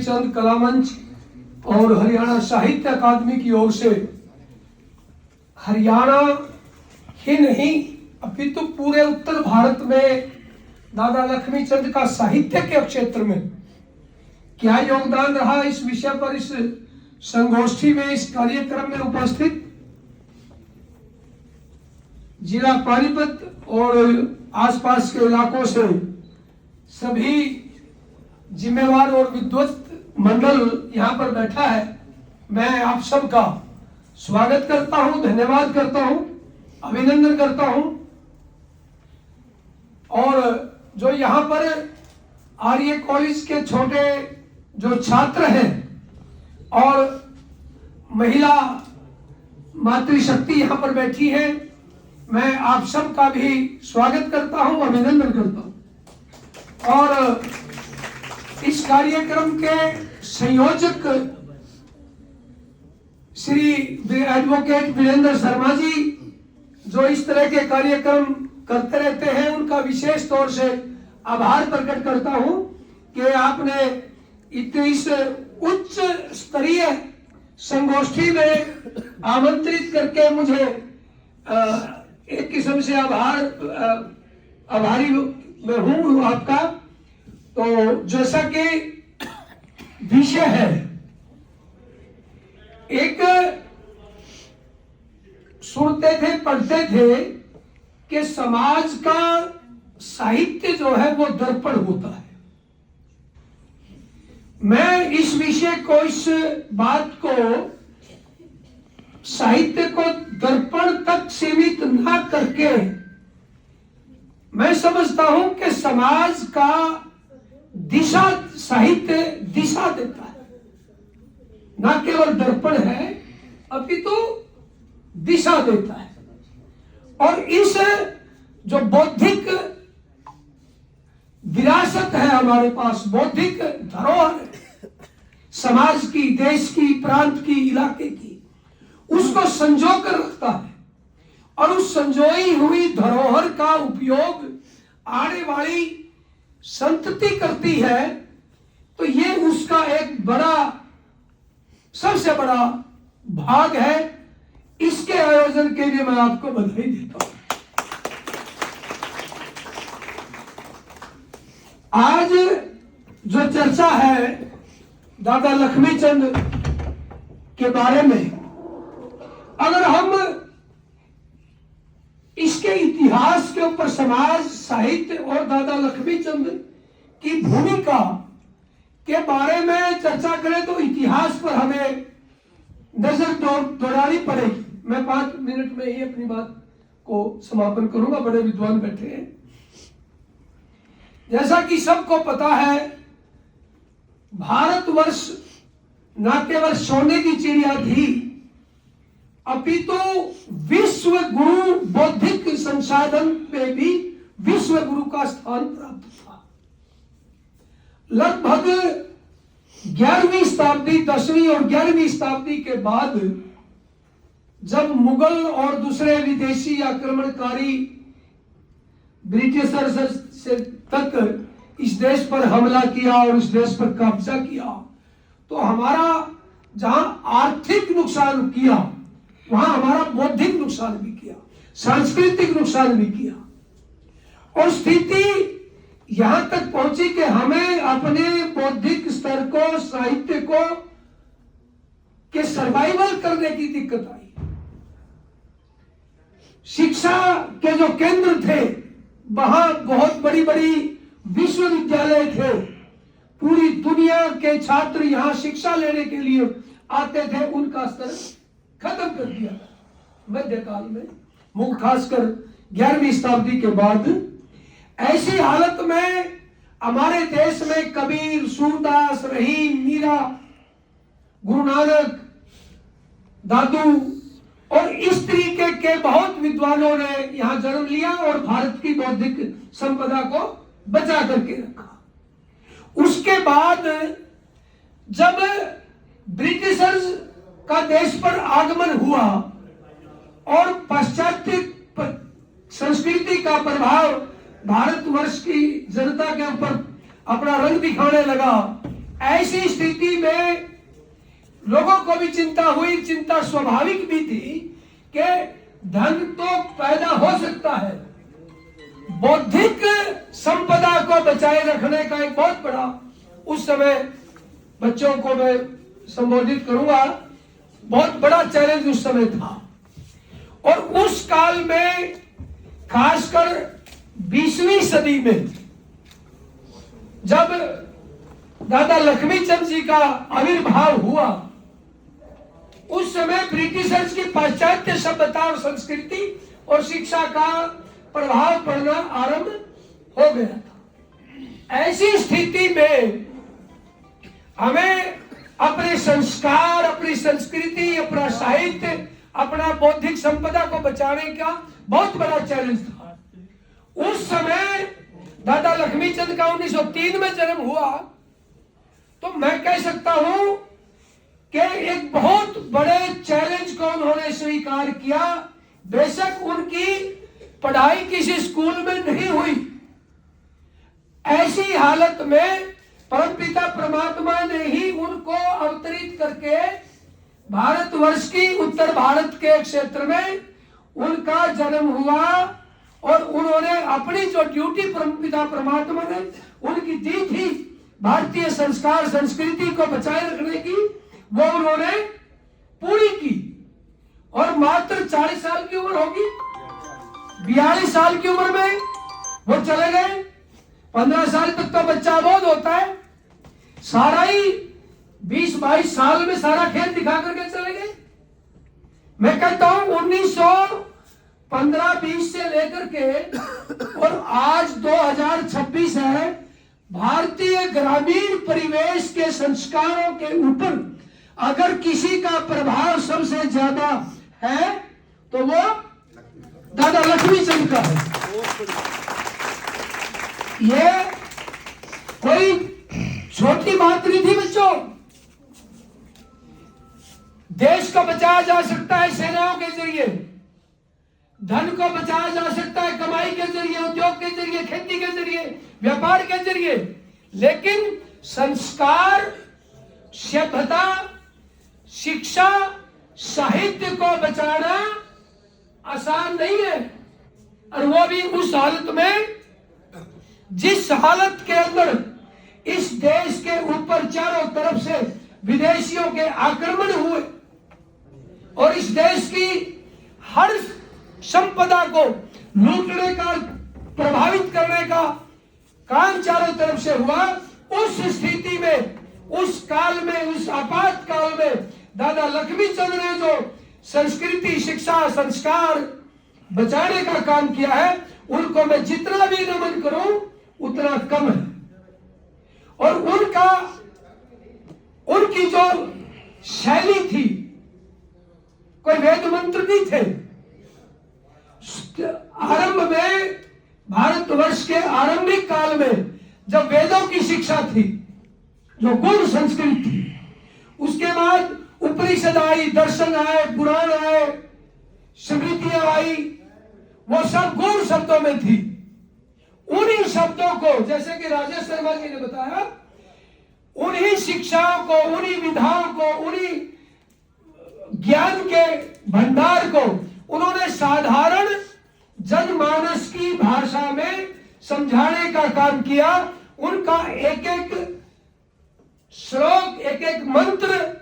चंद कला मंच और हरियाणा साहित्य अकादमी की ओर से हरियाणा ही नहीं अपितु पूरे उत्तर भारत में दादा लक्ष्मीचंद का साहित्य के क्षेत्र में क्या योगदान रहा, इस विषय पर इस संगोष्ठी में, इस कार्यक्रम में उपस्थित जिला पानीपत और आसपास के इलाकों से सभी जिम्मेवार और विद्वत मंडल यहाँ पर बैठा है। मैं आप सबका स्वागत करता हूँ, धन्यवाद करता हूँ, अभिनंदन करता हूँ। और जो यहाँ पर आर्य कॉलेज के छोटे जो छात्र हैं और महिला मातृशक्ति यहाँ पर बैठी है, मैं आप सबका भी स्वागत करता हूँ, अभिनंदन करता हूँ। और इस कार्यक्रम के संयोजक श्री एडवोकेट वीरेंद्र शर्मा जी, जो इस तरह के कार्यक्रम करते रहते हैं, उनका विशेष तौर से आभार प्रकट करता हूं कि आपने इस उच्च स्तरीय संगोष्ठी में आमंत्रित करके मुझे एक किस्म से आभारी मैं हूं आपका। तो जैसा कि विषय है, एक सुनते थे, पढ़ते थे कि समाज का साहित्य जो है वो दर्पण होता है। मैं इस विषय को, इस बात को साहित्य को दर्पण तक सीमित ना करके मैं समझता हूं कि समाज का दिशा, साहित्य दिशा देता है, ना केवल दर्पण है अपितु दिशा देता है। और इस जो बौद्धिक विरासत है हमारे पास, बौद्धिक धरोहर है समाज की, देश की, प्रांत की, इलाके की, उसको संजो कर रखता है और उस संजोई हुई धरोहर का उपयोग आने वाली संतति करती है। तो ये उसका एक बड़ा, सबसे बड़ा भाग है। इसके आयोजन के लिए मैं आपको बधाई देता हूं। आज जो चर्चा है दादा लक्ष्मीचंद के बारे में, अगर हम इसके इतिहास के ऊपर, समाज, साहित्य और दादा लक्ष्मीचंद की भूमिका के बारे में चर्चा करें तो इतिहास पर हमें नजर दौड़ानी पड़ेगी। मैं 5 मिनट में ही अपनी बात को समापन करूंगा, बड़े विद्वान बैठे हैं। जैसा कि सबको पता है, भारतवर्ष न केवल सोने की चिड़िया थी अपितु विश्व गुरु, बौद्धिक संसाधन में भी विश्व गुरु का स्थान प्राप्त था। लगभग 11वीं शताब्दी, 10वीं और 11वीं शताब्दी के बाद जब मुगल और दूसरे विदेशी आक्रमणकारी ब्रिटिशर से तक इस देश पर हमला किया और इस देश पर कब्जा किया, तो हमारा जहां आर्थिक नुकसान किया, वहां हमारा बौद्धिक नुकसान भी किया, सांस्कृतिक नुकसान भी किया। और स्थिति यहां तक पहुंची कि हमें अपने बौद्धिक स्तर को, साहित्य को के सर्वाइवल करने की दिक्कत आई। शिक्षा के जो केंद्र थे, वहां बहुत बड़ी बड़ी विश्वविद्यालय थे, पूरी दुनिया के छात्र यहां शिक्षा लेने के लिए आते थे, उनका स्तर खत्म कर दिया मध्यकाल में, खासकर 11वीं शताब्दी के बाद। ऐसी हालत में हमारे देश में कबीर, सूरदास, रहीम, मीरा, गुरु नानक, दादू और इस तरीके के बहुत विद्वानों ने यहां जन्म लिया और भारत की बौद्धिक संपदा को बचा करके रखा। उसके बाद जब ब्रिटिशर्स का देश पर आगमन हुआ और पाश्चात्य संस्कृति का प्रभाव भारतवर्ष की जनता के ऊपर अपना रंग दिखाने लगा, ऐसी स्थिति में लोगों को भी चिंता हुई, चिंता स्वाभाविक भी थी कि धन तो पैदा हो सकता है, बौद्धिक संपदा को बचाए रखने का एक बहुत बड़ा, उस समय बच्चों को मैं संबोधित करूंगा, बहुत बड़ा चैलेंज उस समय था। और उस काल में खासकर 20वीं सदी में जब दादा लक्ष्मीचंद जी का आविर्भाव हुआ, उस समय ब्रिटिशर्स की पाश्चात्य सभ्यता और संस्कृति और शिक्षा का प्रभाव पड़ना आरंभ हो गया था। ऐसी स्थिति में हमें अपने संस्कार, अपनी संस्कृति, अपना साहित्य, अपना बौद्धिक संपदा को बचाने का बहुत बड़ा चैलेंज था। उस समय दादा लक्ष्मीचंद का 1903 में जन्म हुआ, तो मैं कह सकता हूं कि एक बहुत बड़े चैलेंज को उन्होंने स्वीकार किया। बेशक उनकी पढ़ाई किसी स्कूल में नहीं हुई, ऐसी हालत में परमपिता परमात्मा ने ही उनको अवतरित करके भारतवर्ष की उत्तर भारत के क्षेत्र में उनका जन्म हुआ, और उन्होंने अपनी जो ड्यूटी परमपिता परमात्मा ने उनकी दी थी भारतीय संस्कार संस्कृति को बचाए रखने की, वो उन्होंने पूरी की। और मात्र 40 साल की उम्र होगी, 42 साल की उम्र में वो चले गए। 15 साल तक तो बच्चा अबोध होता है, सारा ही 20-22 साल में सारा खेल दिखा करके चले गए। मैं कहता हूं 1915-20 से लेकर के और आज 2026 है, भारतीय ग्रामीण परिवेश के संस्कारों के ऊपर अगर किसी का प्रभाव सबसे ज्यादा है तो वो दादा लक्ष्मीचंद का है। ये कोई छोटी बात नहीं थी बच्चों। देश को बचाया जा सकता है सेनाओं के जरिए, धन को बचाया जा सकता है कमाई के जरिए, उद्योग के जरिए, खेती के जरिए, व्यापार के जरिए, लेकिन संस्कार, सभ्यता, शिक्षा, साहित्य को बचाना आसान नहीं है। और वो भी उस हालत में जिस हालत के अंदर इस देश के ऊपर चारों तरफ से विदेशियों के आक्रमण हुए और इस देश की हर संपदा को लूटने का, प्रभावित करने का काम चारों तरफ से हुआ। उस स्थिति में, उस काल में, उस आपातकाल में दादा लक्ष्मीचंद ने जो संस्कृति, शिक्षा, संस्कार बचाने का काम किया है, उनको मैं जितना भी नमन करूं उतना कम है। और उनकी जो शैली थी, कोई वेद मंत्र नहीं थे। आरंभ में, भारतवर्ष के आरंभिक काल में जब वेदों की शिक्षा थी, जो गुरु संस्कृत थी, उसके बाद उपनिषद आई, दर्शन आए, पुराण आए, स्मृतियां आई, वो सब गुरु शब्दों में थी। उन्हीं शब्दों को, जैसे कि राजेश शर्मा जी ने बताया, उन्हीं शिक्षाओं को, उन्हीं विधाओं को, उन्हीं ज्ञान के भंडार को उन्होंने साधारण जनमानस की भाषा में समझाने का काम किया। उनका एक एक श्लोक, एक एक मंत्र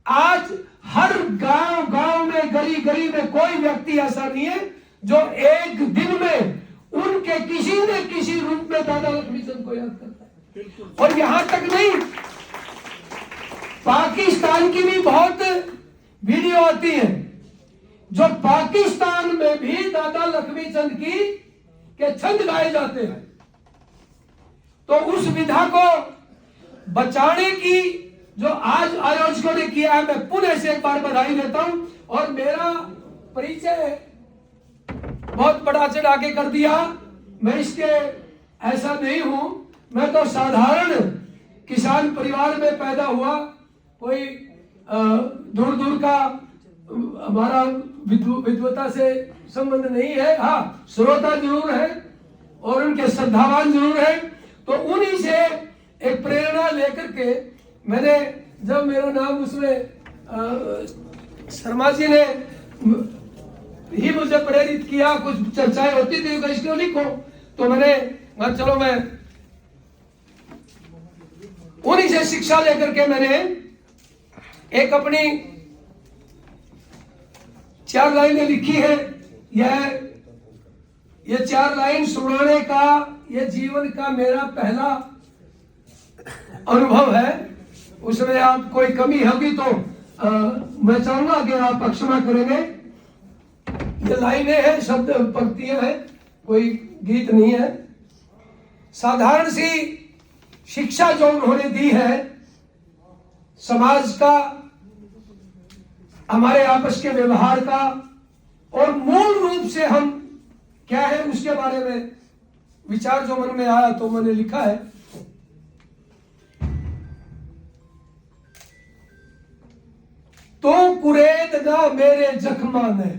आज हर गांव गांव में, गली गली में कोई व्यक्ति ऐसा नहीं है जो एक दिन में उनके किसी न किसी रूप में दादा लक्ष्मीचंद को याद करता है। और यहां तक नहीं, पाकिस्तान की भी बहुत वीडियो आती है, जो पाकिस्तान में भी दादा लक्ष्मीचंद के छंद गाए जाते हैं। तो उस विधा को बचाने की जो आज आयोजकों ने किया है, मैं पुनः से एक बार बधाई देता हूं। और मेरा परिचय बहुत बड़ा चढ़ा के कर दिया, मैं इसके ऐसा नहीं हूं। मैं तो साधारण किसान परिवार में पैदा हुआ, कोई दूर दूर का हमारा विद्वता से संबंध नहीं है। हाँ, श्रोता जरूर है और उनके श्रद्धावान जरूर है। तो उन्हीं से एक प्रेरणा लेकर के मैंने, जब मेरा नाम उसमें शर्मा जी ने ही मुझे प्रेरित किया, कुछ चर्चाएं होती थी कि इसको लिखो, तो मैंने चलो मैं उन्हीं से शिक्षा लेकर के मैंने एक अपनी 4 लाइनें लिखी है। ये 4 लाइन सुनाने का ये जीवन का मेरा पहला अनुभव है। उसमें आप कोई कमी होगी तो मैं चाहूंगा कि आप क्षमा करेंगे। ये लाइनें हैं, शब्द पंक्तियां हैं, कोई गीत नहीं है। साधारण सी शिक्षा जो उन्होंने दी है, समाज का, हमारे आपस के व्यवहार का, और मूल रूप से हम क्या है उसके बारे में विचार जो मन में आया तो मैंने लिखा है। तो कुरेद ना मेरे जख्मा ने,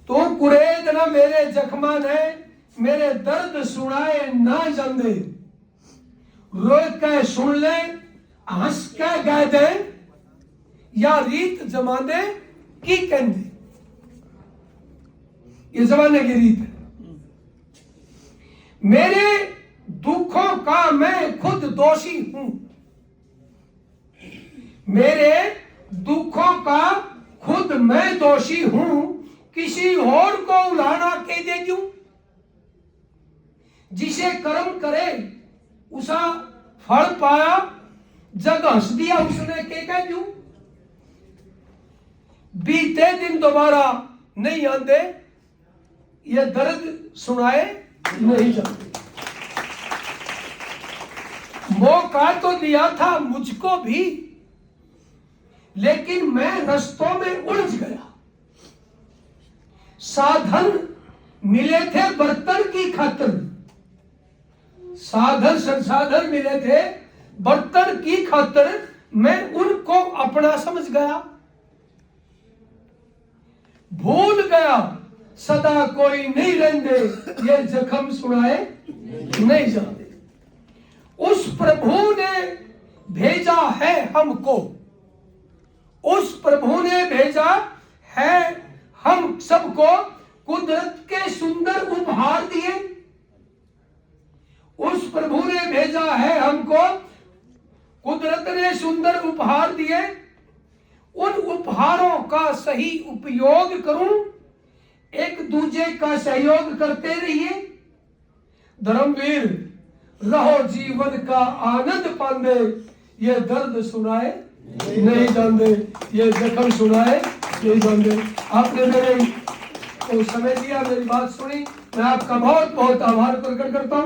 तो कुरेद ना मेरे जख्मा ने, मेरे दर्द सुनाए ना जांदे, रोए के सुन ले हंस के गा दे, या रीत जमाने की कहते। ये जमाने की रीत है। मेरे दुखों का मैं खुद दोषी हूं, मेरे दुखों का खुद मैं दोषी हूं, किसी और को उलाना के दे दूं। जिसे कर्म करे उसा फल पाया, जग हंस दिया उसने के कह दूं। बीते दिन दोबारा नहीं आते, ये दर्द सुनाए नहीं जाते। मौका तो दिया था मुझको भी, लेकिन मैं रस्तों में उलझ गया। साधन मिले थे बर्तन की खातिर, साधन संसाधन मिले थे बर्तन की खातिर, मैं उनको अपना समझ गया। भूल गया सदा कोई नहीं रहते, ये जख्म सुनाए नहीं जाते। उस प्रभु ने भेजा है हमको, उस प्रभु ने भेजा है हम सबको, कुदरत के सुंदर उपहार दिए। उस प्रभु ने भेजा है हमको, कुदरत ने सुंदर उपहार दिए। उन उपहारों का सही उपयोग करूं, एक दूसरे का सहयोग करते रहिए। धर्मवीर रहो जीवन का आनंद पांदे, ये दर्द सुनाए नहीं जाते, ये जख्म सुनाए नहीं जाते। आपने मेरे को समय दिया, मेरी बात सुनी, मैं आपका बहुत बहुत आभार प्रकट करता हूं।